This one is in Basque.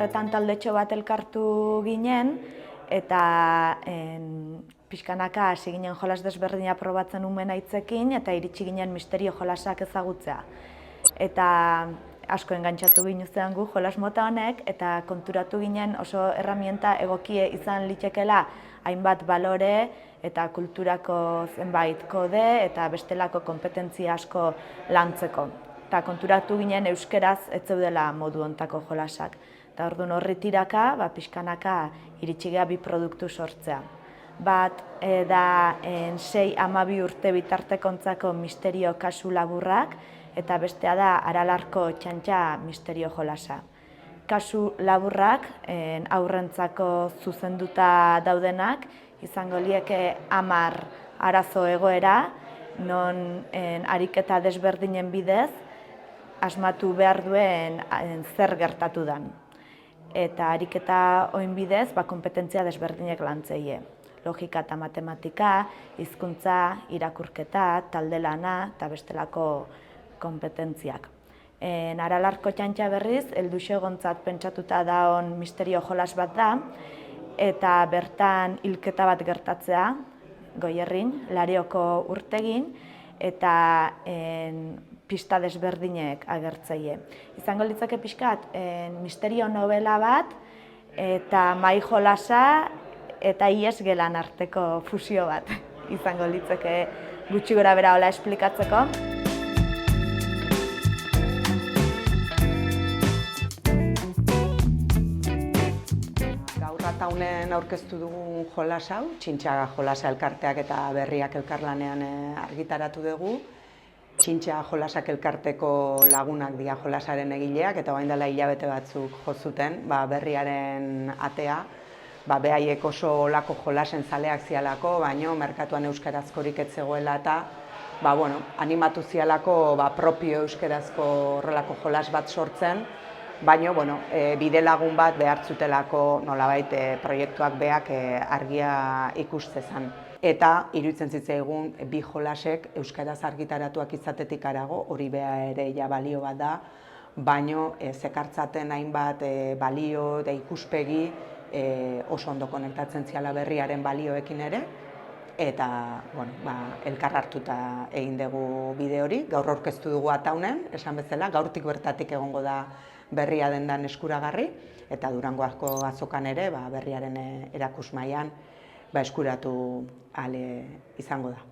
horretan taldetxo bat elkartu ginen, eta pixkanaka hasi ginen jolas desberdina probatzen umena hitzekin, eta iritsi ginen misterio jolasak ezagutzea. Eta asko engantxatu ginuzean gu jolas mota honek, eta konturatu ginen oso erramienta egokie izan litekela hainbat balore eta kulturako zenbait kode eta bestelako konpetentzia asko lantzeko. Eta konturatu ginen euskeraz ez zeudela modu hontako jolasak. Eta orduan horri tiraka, pixkanaka iritsi geha bi produktu sortzea. Bat da 6-12 urte bitartekontzako misterio kasu laburrak, eta bestea da Aralarko Txantxa misterio jolasa. Kasu laburrak haurrentzako zuzenduta daudenak, izango lieke 10 arazo egoera, non ariketa desberdinen bidez, asmatu behar duen zer gertatu den. Eta ariketa oin bidez, konpetentzia desberdinek lantzeie. Logika eta matematika, hizkuntza, irakurketa, talde lana eta bestelako kompetentziak. Aralarko Txantxa berriz, helduxegontzat pentsatuta daon misterio jolas bat da, eta bertan hilketa bat gertatzea, Goierrin, Larioko urtegin, eta pista desberdinek agertzeie. Izango litzake pixkat, misterio novela bat, eta mai jolasa, eta iesgelan arteko fusio bat. Izango litzake gutxi gora bera hola esplikatzeko. Gaur Ataunen aurkeztu dugun jolas hau, Txintxa jolasa elkarteak eta berriak elkarlanean argitaratu dugu. Txintxa jolasak elkarteko lagunak dira jolasaren egileak, eta orain dela hilabete batzuk jo zuten berriaren atea. Behaiek oso olako jolasen zaleak zialako, baino merkatuan euskarazkorik ez zegoela eta animatu zialako propio euskarazko horrelako jolas bat sortzen, baino bide lagun bat behartzutelako nolabait proiektuak beak argia ikustezan. Eta iruditzen zitzaigun bi jolasek euskaraz argitaratuak izatetik harago, hori beha ere balio bat da, baino zekartzaten hainbat balio eta ikuspegi oso ondo konektatzen ziala berriaren balioekin ere, eta elkar hartuta egin dugu bide hori. Gaur aurkeztu dugu Ataunen, esan bezala, gaurtik bertatik egongo da berria dendan eskuragarri, eta Durangoako azokan ere berriaren erakusmailan eskuratu ahal izango da.